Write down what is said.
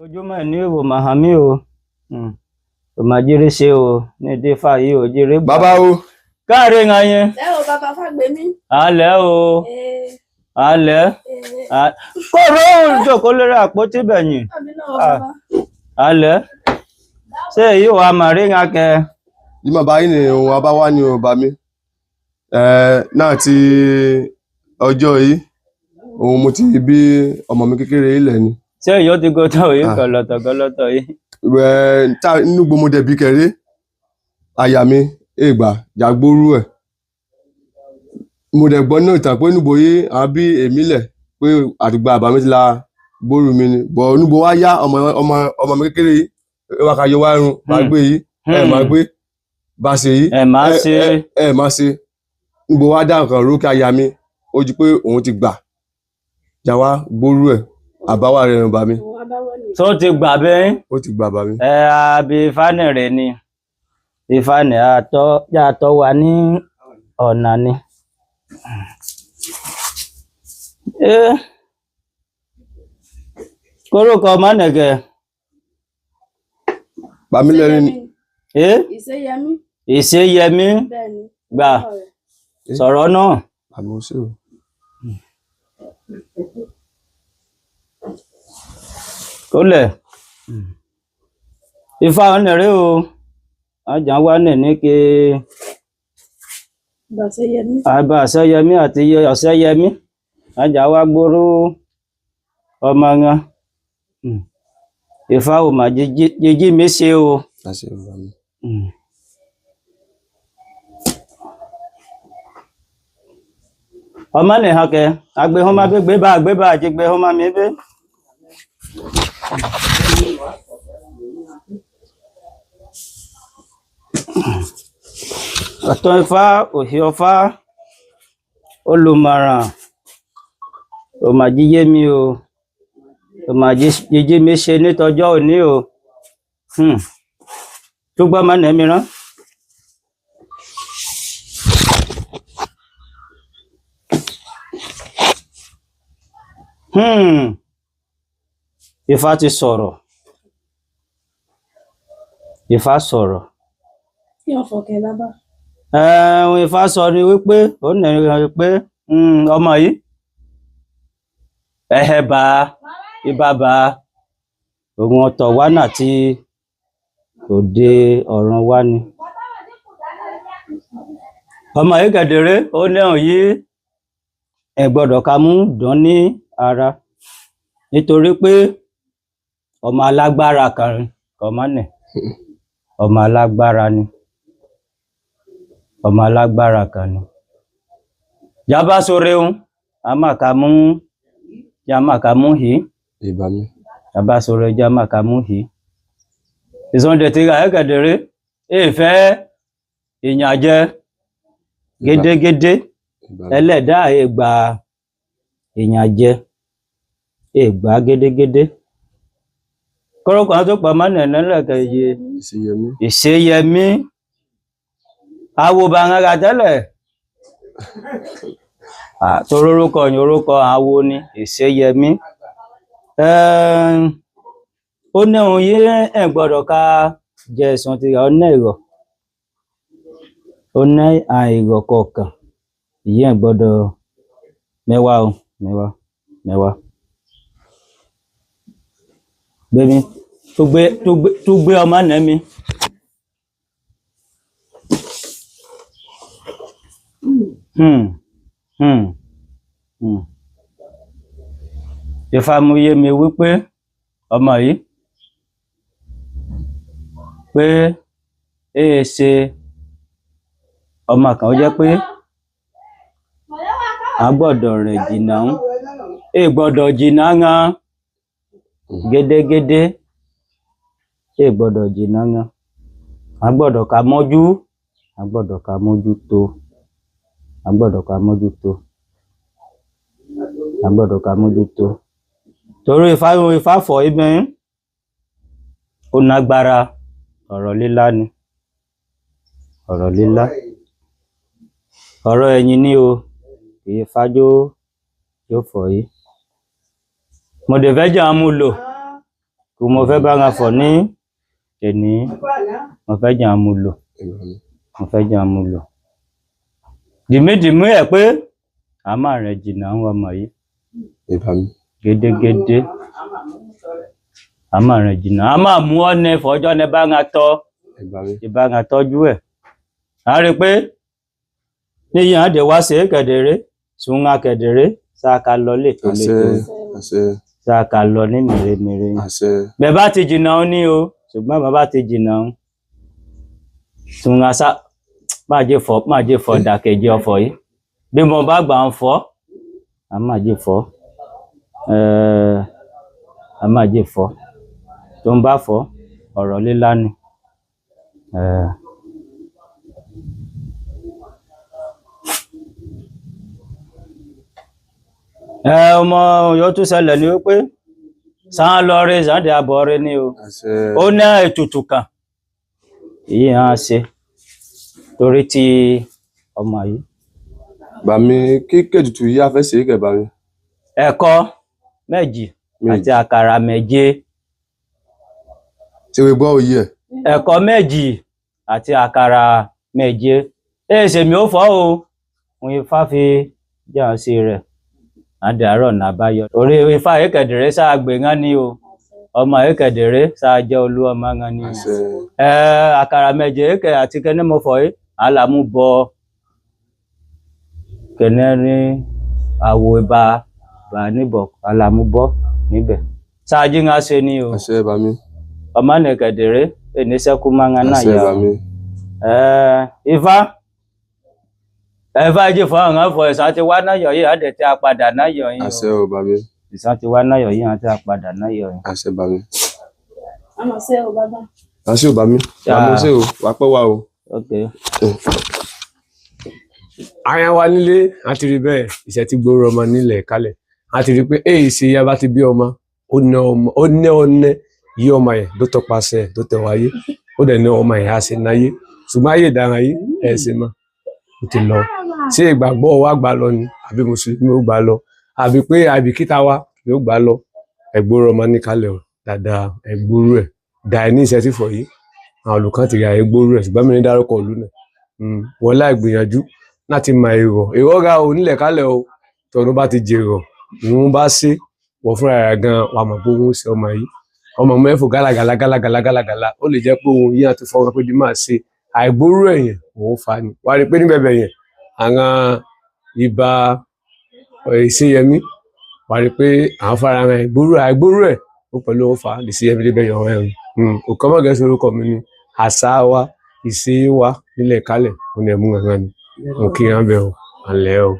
ojúmọ́ ní ìwò màhámí o ò mà jírí ṣe o ní ìdífà yìí ò jírí gbà. Bàbá o. Káàrí ń yẹn. Ẹ o bàbá Fágbèmí. Alẹ́ o. Alẹ́. Kóró ìjòkó lórí àpótí bẹ̀yìn. Alẹ́. Ṣé èyí wà mà rí ń kẹ? Yí mà bá yín ni òun abáwá ni ò bá mi. Náà ti ọjọ́ yìí, òun mo ti bí ọmọ mi kékeré ilẹ̀ ni. Ṣé èyí ó ti gọ́tọ̀ yìí gọlọtọ̀ yìí? Inú gbogbo dẹ̀bí kẹrẹ́, àyà mi, ègbà, jàgbórú ẹ̀. Mo dẹ̀ gbọ́ náà ìtàn pé níbo yìí àwọn bí èmi lẹ̀ pé àdìgbà àbámi ti la gbóru mi ni. Bọ̀ níbo wá yá ọmọ mi kékeré yìí, wá ká yọ wá irun, máa gbé yìí, máa gbé, bá ṣe yìí, máa ṣe. Níbo wá dá nǹkan rókè àyà mi, ó jí pé òun ti gbà. Jà wá gbóru ẹ̀, àbáwá rẹ̀ rìn bà mí. Tó ti gbà bẹ́ẹ̀? Ó ti gbà bà mí. Àbí ìfánì rẹ̀ ni. Ìfánì àtọ́ wa ní ọ̀nà ni. Kórúkọ ọmọ nẹ̀gẹ̀. Pàmílẹ́rìn. Ìṣeyẹmí. Ìṣeyẹmí. Gbà. Sọ̀rọ̀ náà. Àmọ́ sí o. Kólẹ̀. Ifá ọ̀nẹ̀rẹ́ o. Ajá wá nẹ̀ ní kí àbá Àṣeyẹmí àti Ọ̀ṣẹ́yẹmí. Ajá wá gbóró ọmọ wọn. Ifá ò mà jíjí mi ṣe o. Ọmọ nì hàn kẹ, agbéhùnmá gbé bá àti gbéhùnmá mi gbé. Ọ̀tọ̀ Ifá, òhì ọfá, olùmọ̀ràn, ò mà jíyé mi o, ò mà jíjí mi ṣe nítọjọ́ òní o. Túgbọ́ má nẹ̀ mìíràn. Ifá ti sọ̀rọ̀. Ifá sọ̀rọ̀. Kí ọ̀fọ̀ kẹ bàbá. Ifá sọ ni wípé ó nẹ̀rẹ̀ pé ọmọ yìí ẹ̀hẹ̀bà ìbàbà òun ọ̀tọ̀ wá náà tí òde ọ̀run wá ni. Ọmọ yìí gẹ̀dẹ̀rẹ́ ó lẹ́hùn yìí ẹ gbọ́dọ̀ ká mú dán ní ara nítorí pé ọmọ alágbára kan kọ̀mọ́nẹ̀ ọmọ alágbára ni. Ọmọ alágbára kan ni. Jábá sóre un, a máa ka mú hì. Ìbámi. Jábá sóre já máa ka mú hì. Ìsọ̀ndẹ̀ ti ra ẹ̀kẹ̀dẹ̀rẹ́, èèfẹ́ ìyànjẹ gédégédé, ẹlẹ́dà ègbà ìyànjẹ, ègbà gédégédé. Kọ́rọ́kọ́ tó pa mọ́ nẹ̀ lẹ́lẹ́kẹ̀ yìí. Ìṣeyẹmí. Awo bá ń ra tẹ́lẹ̀. Torórúkọ ní orúkọ awo ni Ìṣeyẹmí. Ó ní ohun yí ẹ̀ gbọ́dọ̀ ká jẹ ẹ̀sùn ti ọ̀nà ìrọ̀. Ó ní àìrọ̀ kọ̀ọ̀kan. Ìyí ẹ̀ gbọ́dọ̀ mẹ́wàá o, mẹ́wàá. Gbémi, tó gbé ọmọ nẹ́ mi. Ifá mú yé mi wípé ọmọ yìí pé ṣe ọmọ kan ó jẹ́ pé a gbọ́dọ̀ rẹ̀ jìnnà ń gbọ́dọ̀ jìnnà ńan gédégédé gbọ́dọ̀ jìnnà ńan a gbọ́dọ̀ ká mọ́jú tó. A gbọ́dọ̀ ká mójútó. Torí Ifá fọ̀ ibẹ̀ ó nágbára ọ̀rọ̀ lílá ni. Ọ̀rọ̀ lílá. Ọ̀rọ̀ ẹ̀yìn ni o, Ifá yóò fọ̀ yìí. Mo dẹ̀ fẹ́ jẹ́ àmú lò. kò mo fẹ́ bá wọn fọ̀ ní èní mo fẹ́ jẹ́ àmú lò mo fẹ́ jẹ́ àmú lò dìmídìmí ẹ̀ pé a máa rìn jìnnà ń wọmọ yìí gédégédé a máa rìn jìnnà a máa mú ọ́nẹ fọ́jọ́ ní bá wọn tọ́ ìbá wọn tọ́jú ẹ̀ a rí pé níyàn á dé wá sí kẹ̀dẹ̀rẹ́ sùn á kẹ̀dẹ̀rẹ́ sáà lọ létò sáà lọ ní mèremère bẹ́ẹ̀ bá ti jìnnà ó ní o ṣùgbọ́n bàbá ti jìnnà ó sùn á sá máa jẹ́ fọ́ dàkejì ọ̀fọ̀ yìí bí mo bá gbà ń fọ́ a máa jẹ́ fọ́ a máa jẹ́ fọ́ tó ń bá fọ́ ọ̀rọ̀ lílá ni ọmọ yóò tún ṣẹlẹ̀ ní wípé sáà lọ rí ìzáde àbọ̀ rí ní o ó ní ètùtù kan èyí hàn ṣe torí ti ọmọ yìí bà mí kí kètùtù yìí á fẹ́ ṣe é kẹ̀ bà mí ẹ̀kọ méjì àti àkàrà méje tí wọ́n gbọ́ òye ẹ̀ ẹ̀kọ méjì àti àkàrà méje èsè mi ó fọ́ o òun Ifá fi jẹun sí rẹ̀ àdàrọ̀ nàbáyọ orí Ifá Èkèdèrè sáà gbé ngán ní o ọmọ Èkèdèrè sáà jẹ́ olú ọmọ ngán ní àkàrà méje èkè àti kẹ́ni mo fọ́ yìí àlàmú bọ kẹ́ni ní àwò ìbá bà níbọ̀ àlàmú bọ́ níbẹ̀ sáà jí ngán ṣe ní o bà mí ọmọ Èkèdèrè ènìṣẹ́kú máa ngán náà yà bà mí Ifá jí fún àwọn ọ̀fọ̀ ìsàn ti wá náà yọ̀ yìí àdẹ̀ tí a padà náà yọ̀ yìí àṣẹ ò bà mí ìsàn ti wá náà yọ̀ yìí àti a padà náà yọ̀ yìí àṣẹ bà mí àmọ̀ ṣe o bàbá. àṣẹ ò bà mí bà mí ṣe o wà pẹ́ wà o. Aya wa nílé a ti rí bẹ́ẹ̀ iṣẹ́ tí gbòòrò ọmọ nílẹ̀ kalẹ̀ a ti rí pé èyí ṣe ya bá ti bí ọmọ ó ní ọ̀nẹ́ yí ọmọ yẹn ló tọpasẹ̀ tó tẹ̀ wáyé ó dẹ̀ ní ọmọ yẹn á ṣe náyé ṣùgbọ́n ayé ìdára yìí ẹ̀ ṣe mọ́ ó ti lọ ṣé ìgbàgbọ́ wa gbà lọ ni àbí mùsùlùmí ó gbà lọ àbí pé àbíkítà wa yóò gbà lọ ẹgbòòrò ọmọ ní kalẹ̀ o dáadáa ẹgbòòrò ẹ̀ dà ní iṣẹ́ tí fọ̀ yìí àwọn olùkọ́ ti ra ẹgbòòrò ẹ̀ ṣùgbọ́n mi ní dárúkọ ìlú náà wọ́n láì gbìyànjú láti mọ èrò ra o nílẹ̀ kálẹ̀ o tọ̀nù bá ti jèrò ìwọ̀n bá ṣe wọ̀ fúnra rẹ̀ gan wà mọ̀ pé òun ṣe ọmọ yìí ọmọ mẹ́fò gálagàlagàlagàlagàlà ó lè jẹ́ pé òun yìí àti fọwọ́ pé bí máa ṣe àìgbóró ẹ̀yìn òun fa ni wà á rí pé níbẹ̀bẹ̀ yẹn àwọn ibà ìṣeyẹmí wà á rí pé àwọn fara hàn àìgbóró ẹ̀ ó pẹ̀lú òun fa ìṣeyẹmí débẹ̀ yọ̀ ẹ̀ òkè ọmọ gẹ̀ẹ́sì orúkọ mi ni àṣà wa ìṣe wa nílẹ̀ kálẹ̀ òun ẹ̀ mú gangan ni mo kí wọn bẹ̀ ọ́ àlẹ́ o.